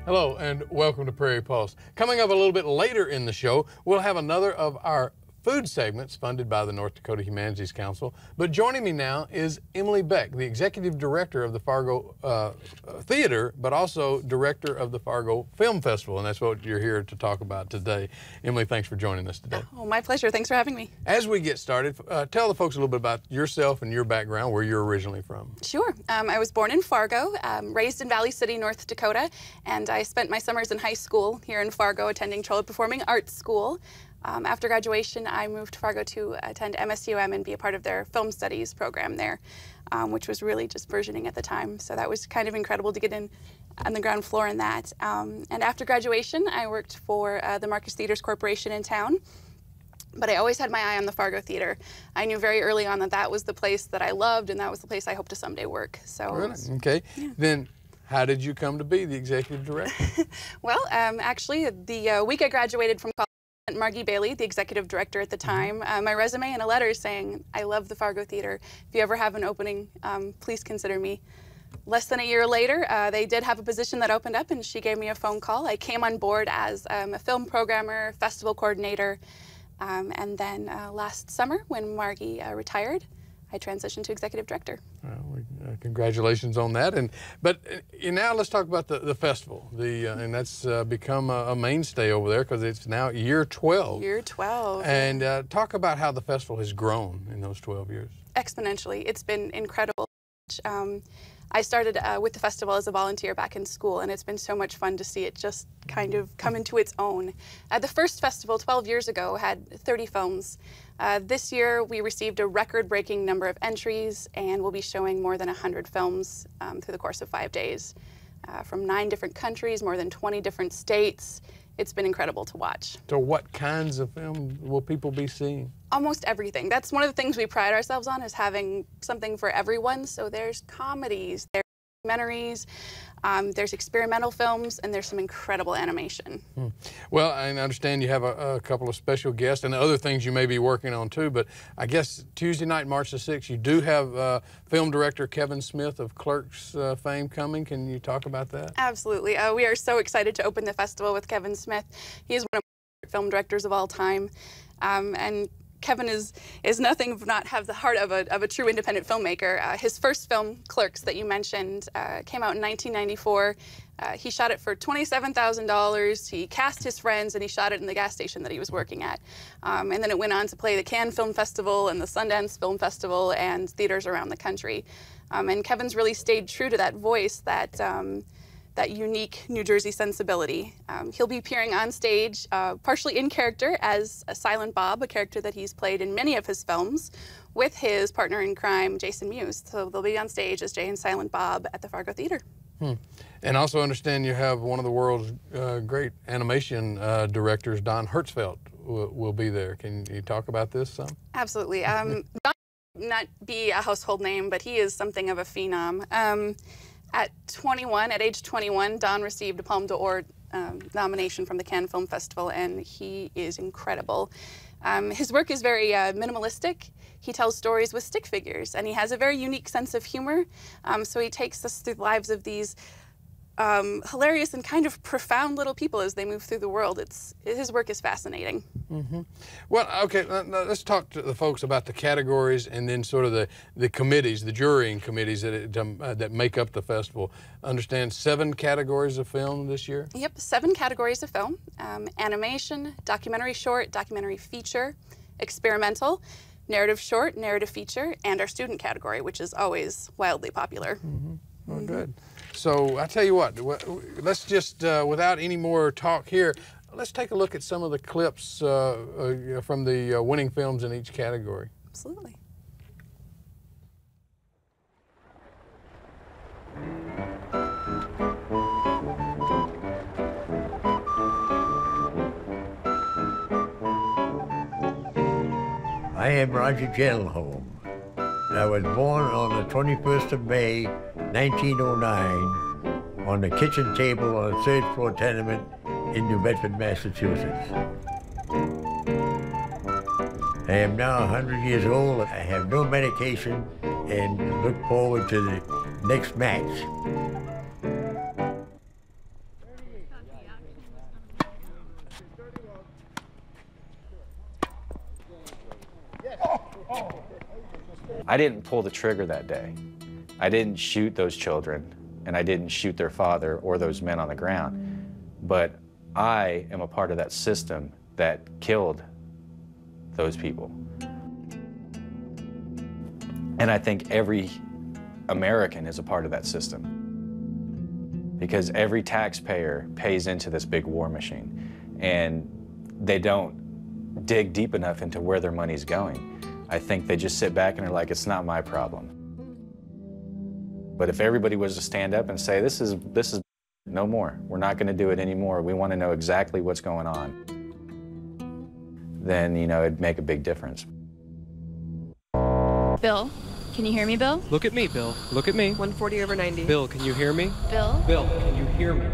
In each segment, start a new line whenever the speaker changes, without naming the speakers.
Hello and welcome to Prairie Pulse. Coming up a little bit later in the show, we'll have another of our food segments funded by the North Dakota Humanities Council. But joining me now is Emily Beck, the Executive Director of the Fargo Theater, but also Director of the Fargo Film Festival, and that's what you're here to talk about today. Emily, thanks for joining us today.
Oh, my pleasure. Thanks for having me.
As we get started, tell the folks a little bit about yourself and your background, where you're originally from.
Sure. I was born in Fargo, raised in Valley City, North Dakota, and I spent my summers in high school here in Fargo attending Trollope Performing Arts School. After graduation, I moved to Fargo to attend MSUM and be a part of their film studies program there, which was really just burgeoning at the time. So that was kind of incredible to get in on the ground floor in that. And after graduation, I worked for the Marcus Theaters Corporation in town. But I always had my eye on the Fargo Theater. I knew very early on that that was the place that I loved, and that was the place I hoped to someday work. So
really? Okay. Yeah. Then how did you come to be the Executive Director?
Well, actually, the week I graduated from college, Margie Bailey, the executive director at the time, my resume and a letter saying, I love the Fargo Theater. If you ever have an opening, please consider me. Less than a year later, they did have a position that opened up, and she gave me a phone call. I came on board as a film programmer, festival coordinator, and then last summer, when Margie retired, I transitioned to executive director.
Well, congratulations on that. But now let's talk about the festival. And that's become a mainstay over there because it's now year 12.
Year 12.
And talk about how the festival has grown in those 12 years.
Exponentially. It's been incredible. I started with the festival as a volunteer back in school, and it's been so much fun to see it just kind of come into its own. The first festival 12 years ago had 30 films. This year we received a record-breaking number of entries, and we'll be showing more than 100 films through the course of 5 days from 9 different countries, more than 20 different states. It's been incredible to watch.
So what kinds of films will people be seeing?
Almost everything. That's one of the things we pride ourselves on, is having something for everyone. So there's comedies, there's documentaries, there's experimental films, and there's some incredible animation.
Well, I understand you have a couple of special guests and other things you may be working on too, but I guess Tuesday night, March the 6th, you do have film director Kevin Smith of Clerks fame coming. Can you talk about that?
Absolutely. We are so excited to open the festival with Kevin Smith. He is one of my favorite film directors of all time, and Kevin is nothing if not have the heart of a true independent filmmaker. His first film, Clerks, that you mentioned, came out in 1994. He shot it for $27,000. He cast his friends, and he shot it in the gas station that he was working at. And then it went on to play the Cannes Film Festival and the Sundance Film Festival and theaters around the country. And Kevin's really stayed true to that voice, that unique New Jersey sensibility. He'll be appearing on stage, partially in character as a Silent Bob, a character that he's played in many of his films, with his partner in crime, Jason Mewes. So they'll be on stage as Jay and Silent Bob at the Fargo Theater.
And also understand you have one of the world's great animation directors, Don Hertzfeldt, will be there. Can you talk about this some?
Absolutely. Don may not be a household name, but he is something of a phenom. At age 21, Don received a Palme d'Or nomination from the Cannes Film Festival, and he is incredible. His work is very minimalistic. He tells stories with stick figures, and he has a very unique sense of humor. So he takes us through the lives of these hilarious and kind of profound little people as they move through the world. His work is fascinating.
Well, okay, let's talk to the folks about the categories and then sort of the committees, the jurying committees that make up the festival. Understand 7 categories of film this year?
Yep, 7 categories of film. Animation, documentary short, documentary feature, experimental, narrative short, narrative feature, and our student category, which is always wildly popular.
Well, good. So I tell you what, let's just, without any more talk here, let's take a look at some of the clips from the winning films in each category.
Absolutely.
I am Roger Gentleholm. I was born on the 21st of May, 1909, on the kitchen table on a 3rd floor tenement in New Bedford, Massachusetts. I am now 100 years old. I have no medication and look forward to the next match.
I didn't pull the trigger that day. I didn't shoot those children, and I didn't shoot their father or those men on the ground. But I am a part of that system that killed those people. And I think every American is a part of that system, because every taxpayer pays into this big war machine, and they don't dig deep enough into where their money's going. I think they just sit back and are like, it's not my problem. But if everybody was to stand up and say, this is no more, we're not gonna do it anymore, we wanna know exactly what's going on, then, you know, it'd make a big difference.
Bill, can you hear me, Bill?
Look at me, Bill. Look at me.
140/90.
Bill, can you hear me?
Bill?
Bill, can you hear me?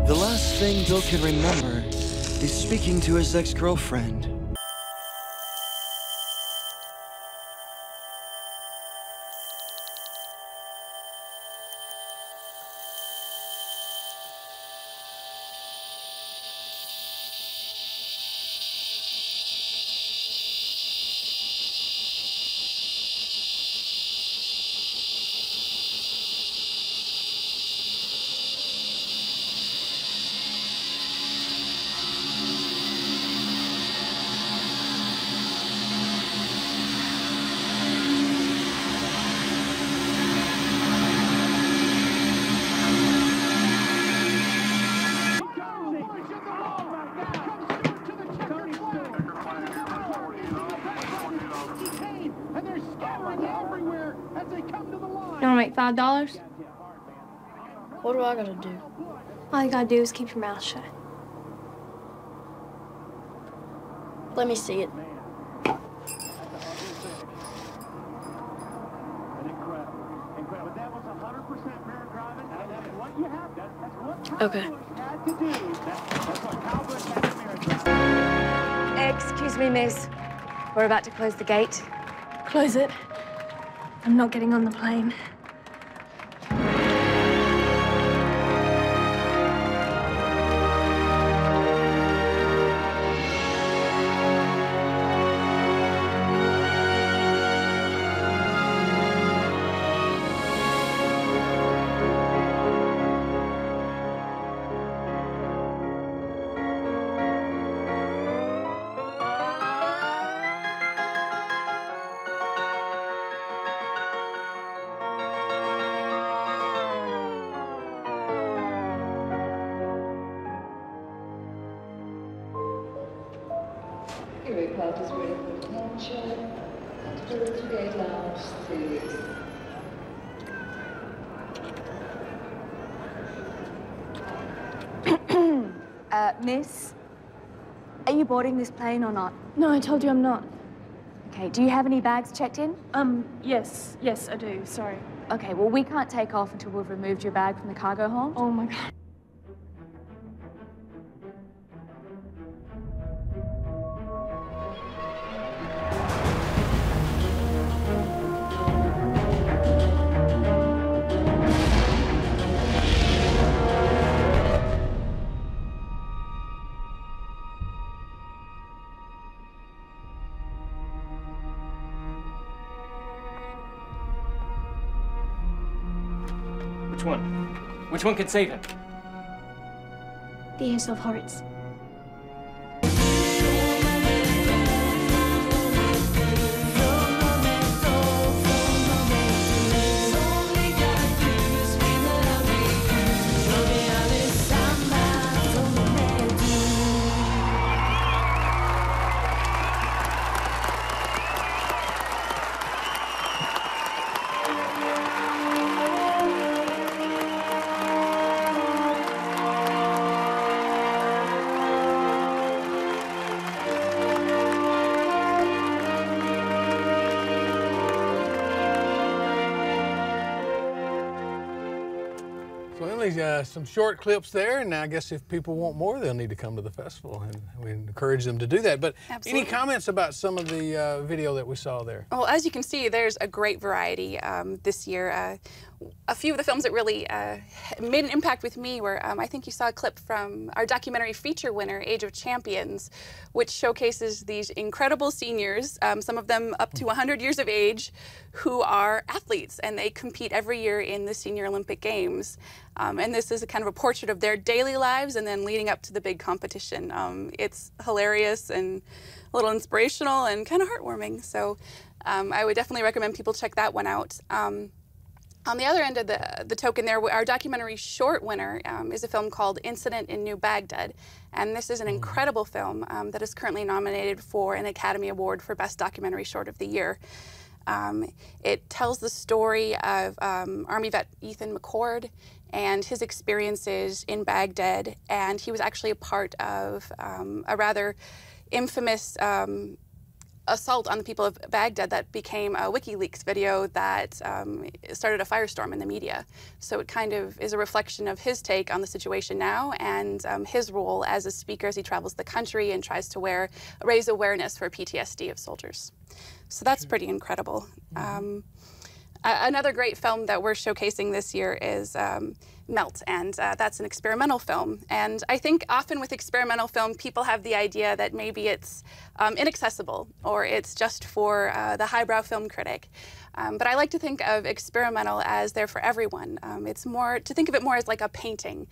The last thing Bill can remember is speaking to his ex-girlfriend.
You wanna make $5?
What do I gotta do?
All you gotta do is keep your mouth shut.
Let me see it. Okay.
Excuse me, miss. We're about to close the gate. Close it. I'm not getting on the plane.
Part is ready for departure. Towards the gate lounge, please.
Miss, are you boarding this plane or not?
No, I told you I'm not.
Okay, do you have any bags checked in?
Yes, I do, sorry.
Okay, well, we can't take off until we've removed your bag from the cargo hold.
Oh my God.
Which one? Which one can save him?
The Ace of Hearts.
certainly some short clips there, and I guess if people want more, they'll need to come to the festival, and we encourage them to do that. But
Absolutely.
Any comments about some of the video that we saw there?
Well, as you can see, there's a great variety this year. A few of the films that really made an impact with me were, I think you saw a clip from our documentary feature winner, Age of Champions, which showcases these incredible seniors, some of them up to 100 years of age, who are athletes, and they compete every year in the Senior Olympic Games. And this is a kind of a portrait of their daily lives and then leading up to the big competition. It's hilarious and a little inspirational and kind of heartwarming. So I would definitely recommend people check that one out. On the other end of the token there, our documentary short winner is a film called Incident in New Baghdad. And this is an incredible film that is currently nominated for an Academy Award for Best Documentary Short of the Year. It tells the story of Army vet Ethan McCord and his experiences in Baghdad. And he was actually a part of a rather infamous assault on the people of Baghdad that became a WikiLeaks video that started a firestorm in the media. So it kind of is a reflection of his take on the situation now and his role as a speaker as he travels the country and tries to raise awareness for PTSD of soldiers. So that's pretty incredible. Another great film that we're showcasing this year is Melt, and that's an experimental film. And I think often with experimental film, people have the idea that maybe it's inaccessible or it's just for the highbrow film critic. But I like to think of experimental as there for everyone. It's more to think of it more as like a painting.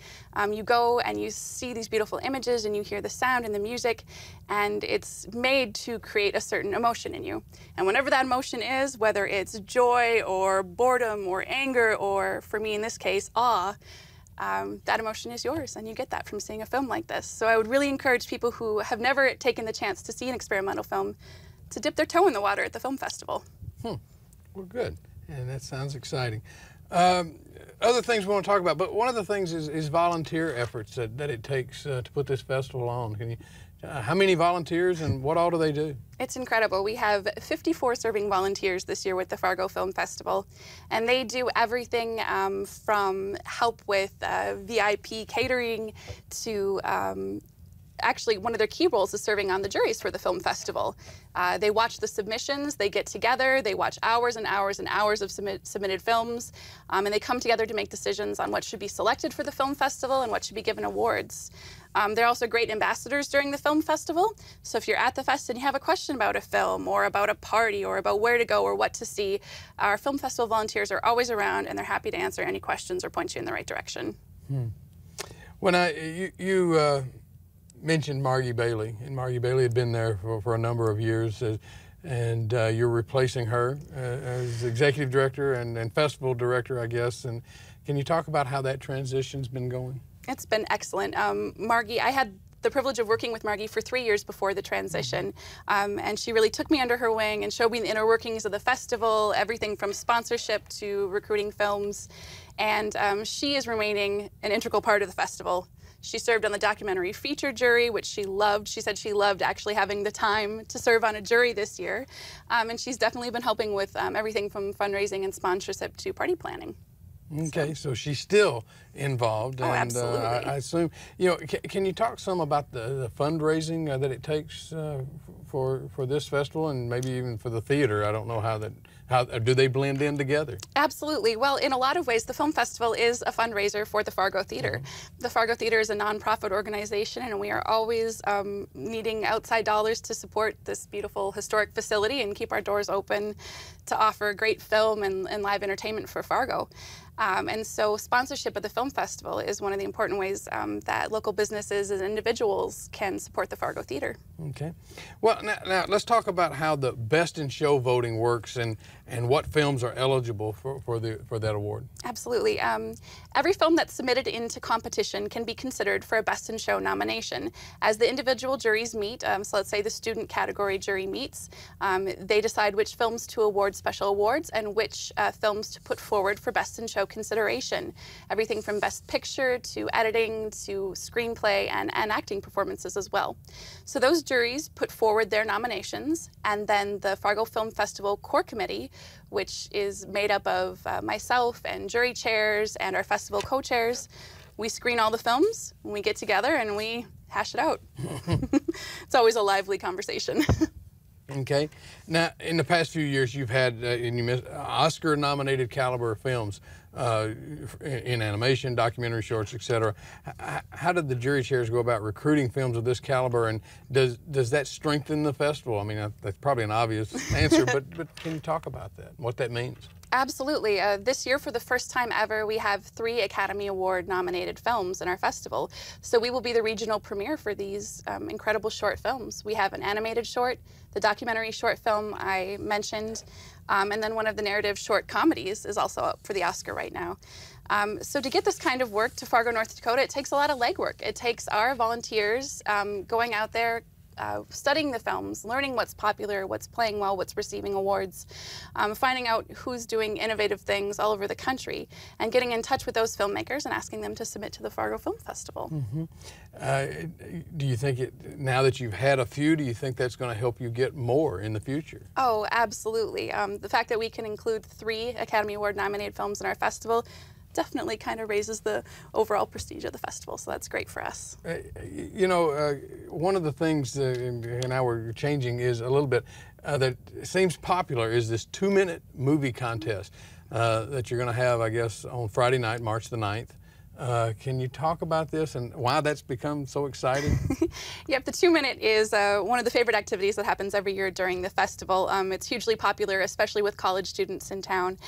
You go and you see these beautiful images and you hear the sound and the music, and it's made to create a certain emotion in you. And whenever that emotion is, whether it's joy or boredom or anger or, for me in this case, awe, that emotion is yours, and you get that from seeing a film like this. So I would really encourage people who have never taken the chance to see an experimental film to dip their toe in the water at the film festival.
Well, good, and that sounds exciting. Other things we want to talk about, but one of the things is volunteer efforts that it takes to put this festival on. Can you, how many volunteers and what all do they do?
It's incredible. We have 54 serving volunteers this year with the Fargo Film Festival, and they do everything from help with VIP catering to actually, one of their key roles is serving on the juries for the film festival. They watch the submissions, they get together, they watch hours and hours and hours of submitted films, and they come together to make decisions on what should be selected for the film festival and what should be given awards. They're also great ambassadors during the film festival. So if you're at the fest and you have a question about a film or about a party or about where to go or what to see, our film festival volunteers are always around, and they're happy to answer any questions or point you in the right direction.
When you mentioned Margie Bailey, and Margie Bailey had been there for a number of years, and you're replacing her as executive director and festival director, I guess. And can you talk about how that transition's been going?
It's been excellent. Margie, I had the privilege of working with Margie for 3 years before the transition, and she really took me under her wing and showed me the inner workings of the festival, everything from sponsorship to recruiting films, and she is remaining an integral part of the festival. She served on the documentary feature jury, which she loved. She said she loved actually having the time to serve on a jury this year. And she's definitely been helping with everything from fundraising and sponsorship to party planning.
Okay, so she's still involved.
Oh,
and,
absolutely.
I assume, you know, can you talk some about the fundraising that it takes for this festival and maybe even for the theater? I don't know how do they blend in together?
Absolutely. Well, in a lot of ways, the film festival is a fundraiser for the Fargo Theater. The Fargo Theater is a nonprofit organization, and we are always needing outside dollars to support this beautiful historic facility and keep our doors open to offer great film and live entertainment for Fargo. And so sponsorship at the film festival is one of the important ways that local businesses and individuals can support the Fargo Theater.
Okay. Well, now let's talk about how the Best in Show voting works and what films are eligible for that award.
Absolutely. Every film that's submitted into competition can be considered for a Best in Show nomination. As the individual juries meet, so let's say the student category jury meets, they decide which films to award special awards and which films to put forward for Best in Show consideration. Everything from from Best Picture to editing to screenplay and acting performances as well. So those juries put forward their nominations, and then the Fargo Film Festival Core Committee, which is made up of myself and jury chairs and our festival co-chairs, we screen all the films, and we get together and we hash it out. It's always a lively conversation.
Okay. Now, in the past few years, you've had Oscar-nominated caliber films in animation, documentary shorts, etc. How did the jury chairs go about recruiting films of this caliber, and does that strengthen the festival? I mean, that's probably an obvious answer, but can you talk about that, what that means?
Absolutely. This year, for the first time ever, we have 3 Academy Award nominated films in our festival. So we will be the regional premiere for these incredible short films. We have an animated short, the documentary short film I mentioned, and then one of the narrative short comedies is also up for the Oscar right now. So to get this kind of work to Fargo, North Dakota, it takes a lot of legwork. It takes our volunteers going out there, studying the films, learning what's popular, what's playing well, what's receiving awards, finding out who's doing innovative things all over the country, and getting in touch with those filmmakers and asking them to submit to the Fargo Film Festival.
Do you think, now that you've had a few, do you think that's going to help you get more in the future?
Oh, absolutely. The fact that we can include 3 Academy Award nominated films in our festival definitely kind of raises the overall prestige of the festival, so that's great for us.
You know, one of the things, and now we're changing, is a little bit that seems popular is this 2-minute movie contest that you're going to have, I guess, on Friday night, March the 9th. Can you talk about this and why that's become so exciting?
Yep, the 2-minute is one of the favorite activities that happens every year during the festival. It's hugely popular, especially with college students in town.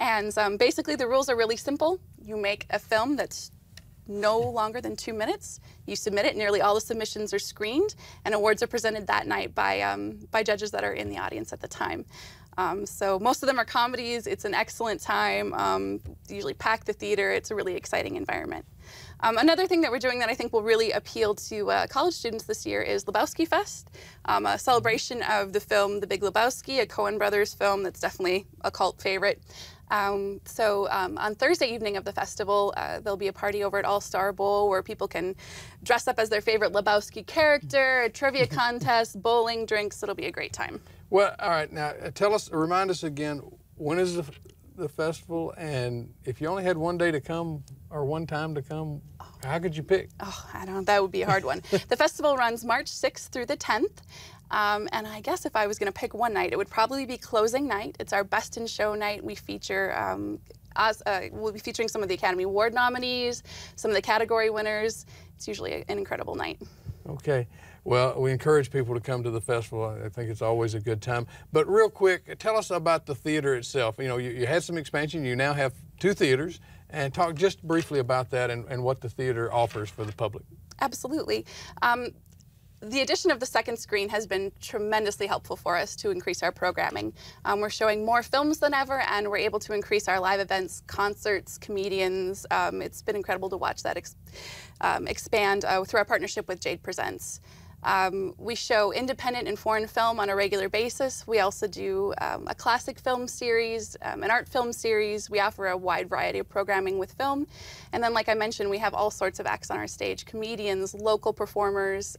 And basically the rules are really simple. You make a film that's no longer than 2 minutes. You submit it. Nearly all the submissions are screened, and awards are presented that night by judges that are in the audience at the time. So most of them are comedies. It's an excellent time. Usually pack the theater. It's a really exciting environment. Another thing that we're doing that I think will really appeal to college students this year is Lebowski Fest, a celebration of the film The Big Lebowski, a Coen Brothers film that's definitely a cult favorite. On Thursday evening of the festival, there'll be a party over at All-Star Bowl where people can dress up as their favorite Lebowski character, a trivia contest, bowling, drinks. It'll be a great time.
Well, all right, now remind us again, when is the festival, and if you only had one day to come or one time to come, how could you pick?
Oh, I don't know, that would be a hard one. The festival runs March 6th through the 10th. And I guess if I was going to pick one night, it would probably be closing night. It's our Best in Show night. We feature, we'll be featuring some of the Academy Award nominees, some of the category winners. It's usually an incredible night.
Okay. Well, we encourage people to come to the festival. I think it's always a good time. But real quick, tell us about the theater itself. You know, you had some expansion. You now have 2 theaters. And talk just briefly about that and what the theater offers for the public.
Absolutely. The addition of the second screen has been tremendously helpful for us to increase our programming. We're showing more films than ever, and we're able to increase our live events, concerts, comedians. It's been incredible to watch that expand through our partnership with Jade Presents. We show independent and foreign film on a regular basis. We also do a classic film series, an art film series. We offer a wide variety of programming with film. And then, like I mentioned, we have all sorts of acts on our stage, comedians, local performers,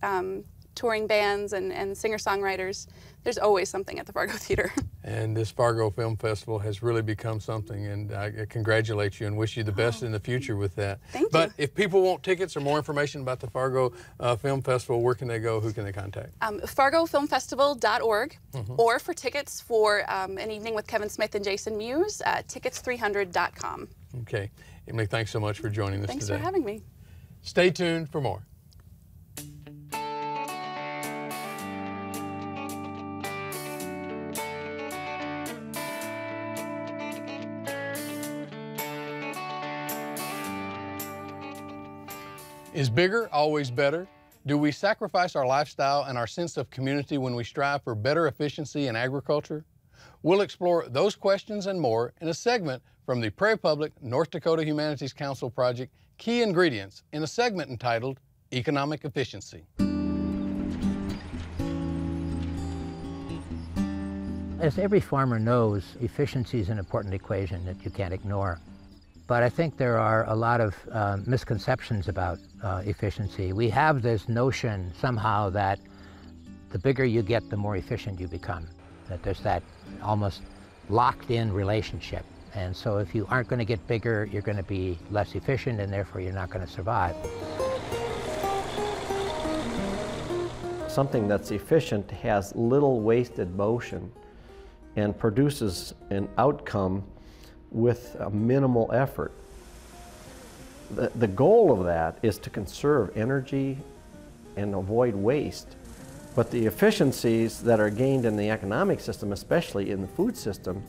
touring bands, and singer-songwriters. There's always something at the Fargo Theater.
And this Fargo Film Festival has really become something, and I congratulate you and wish you the best in the future with that.
Thank you.
But if people want tickets or more information about the Fargo Film Festival, where can they go? Who can they contact?
FargoFilmFestival.org, or for tickets for an evening with Kevin Smith and Jason Mewes, tickets300.com.
Okay. Emily, thanks so much for joining us today.
Thanks for having me.
Stay tuned for more. Is bigger always better? Do we sacrifice our lifestyle and our sense of community when we strive for better efficiency in agriculture? We'll explore those questions and more in a segment from the Prairie Public North Dakota Humanities Council project, Key Ingredients, in a segment entitled Economic Efficiency.
As every farmer knows, efficiency is an important equation that you can't ignore. But I think there are a lot of misconceptions about efficiency. We have this notion somehow that the bigger you get, the more efficient you become. That there's that almost locked-in relationship. And so if you aren't going to get bigger, you're going to be less efficient, and therefore you're not going to survive.
Something that's efficient has little wasted motion and produces an outcome with a minimal effort. The goal of that is to conserve energy and avoid waste. But the efficiencies that are gained in the economic system, especially in the food system,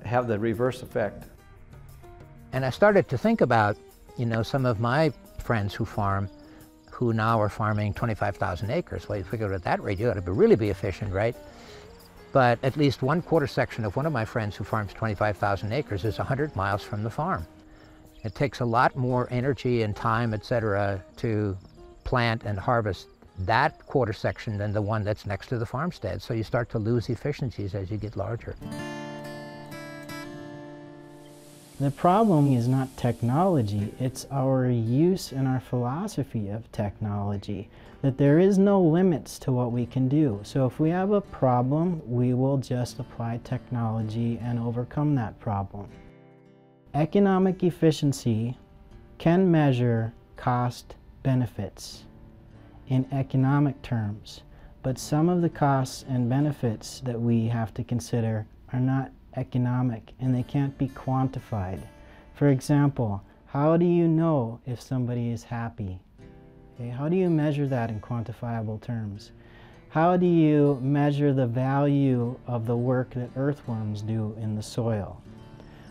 have the reverse effect.
And I started to think about, you know, some of my friends who farm, who now are farming 25,000 acres. Well, you figure at that rate, you ought to really be efficient, right? But at least 1/4 section of one of my friends who farms 25,000 acres is 100 miles from the farm. It takes a lot more energy and time, et cetera, to plant and harvest that 1/4 section than the one that's next to the farmstead. So you start to lose efficiencies as you get larger.
The problem is not technology, it's our use and our philosophy of technology, that there is no limits to what we can do. So if we have a problem, we will just apply technology and overcome that problem. Economic efficiency can measure cost benefits in economic terms, but some of the costs and benefits that we have to consider are not economic and they can't be quantified. For example, how do you know if somebody is happy? Okay, how do you measure that in quantifiable terms? How do you measure the value of the work that earthworms do in the soil?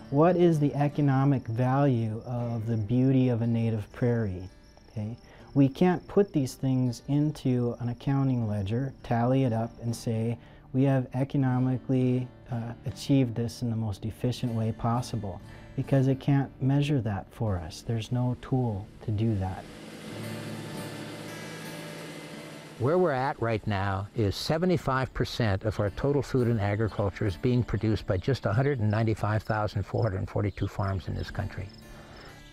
What is the economic value of the beauty of a native prairie? Okay? We can't put these things into an accounting ledger, tally it up, and say, we have economically achieved this in the most efficient way possible, because it can't measure that for us. There's no tool to do that.
Where we're at right now is 75% of our total food and agriculture is being produced by just 195,442 farms in this country.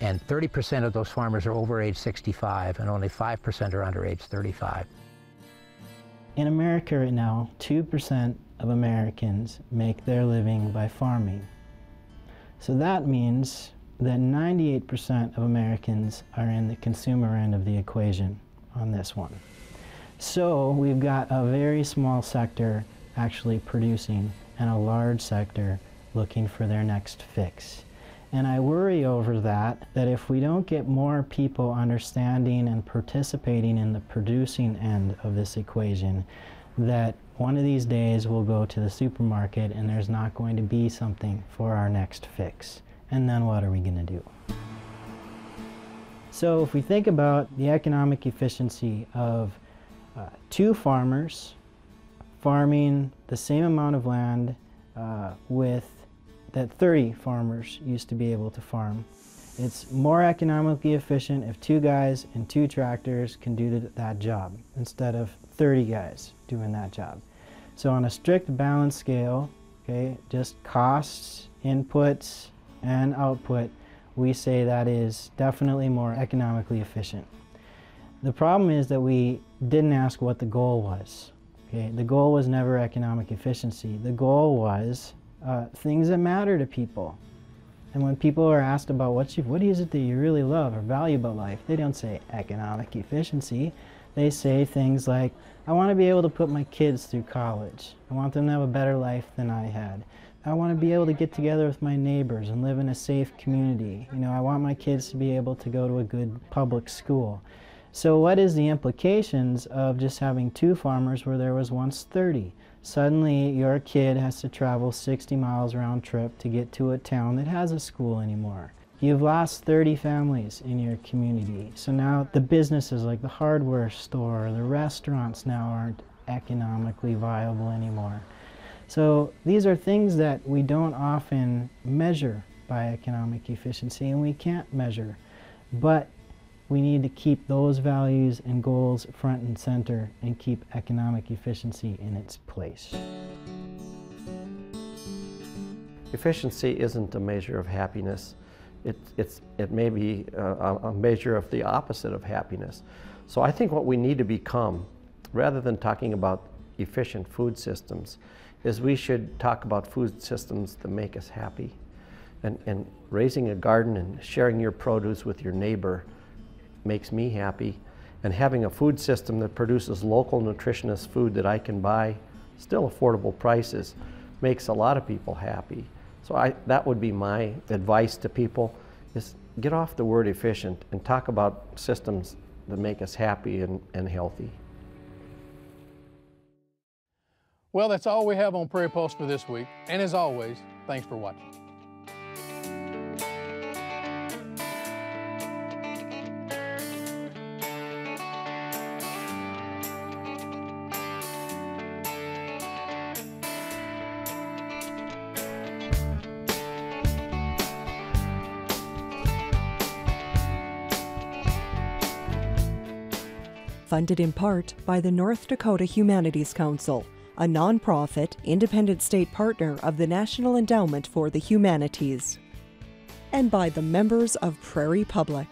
And 30% of those farmers are over age 65, and only 5% are under age 35.
In America right now, 2% of Americans make their living by farming. So that means that 98% of Americans are in the consumer end of the equation on this one. So we've got a very small sector actually producing and a large sector looking for their next fix. And I worry over that if we don't get more people understanding and participating in the producing end of this equation, that one of these days we'll go to the supermarket and there's not going to be something for our next fix. And then what are we going to do? So if we think about the economic efficiency of two farmers farming the same amount of land that 30 farmers used to be able to farm. It's more economically efficient if 2 guys and 2 tractors can do that job instead of 30 guys doing that job. So on a strict balance scale, okay, just costs, inputs, and output, we say that is definitely more economically efficient. The problem is that we didn't ask what the goal was. Okay? The goal was never economic efficiency. The goal was things that matter to people. And when people are asked about what is it that you really love or value about life, they don't say economic efficiency. They say things like, I want to be able to put my kids through college. I want them to have a better life than I had. I want to be able to get together with my neighbors and live in a safe community. You know, I want my kids to be able to go to a good public school. So what is the implications of just having 2 farmers where there was once 30? Suddenly your kid has to travel 60 miles round trip to get to a town that has a school anymore. You've lost 30 families in your community. So now the businesses like the hardware store, the restaurants now aren't economically viable anymore. So these are things that we don't often measure by economic efficiency, and we can't measure. But we need to keep those values and goals front and center and keep economic efficiency in its place.
Efficiency isn't a measure of happiness. it may be a measure of the opposite of happiness. So I think what we need to become, rather than talking about efficient food systems, is we should talk about food systems that make us happy. And raising a garden and sharing your produce with your neighbor makes me happy. And having a food system that produces local nutritious food that I can buy, still affordable prices, makes a lot of people happy. So that would be my advice to people, is get off the word efficient and talk about systems that make us happy and healthy.
Well, that's all we have on Prairie Pulse for this week. And as always, thanks for watching.
Funded in part by the North Dakota Humanities Council, a nonprofit, independent state partner of the National Endowment for the Humanities, and by the members of Prairie Public.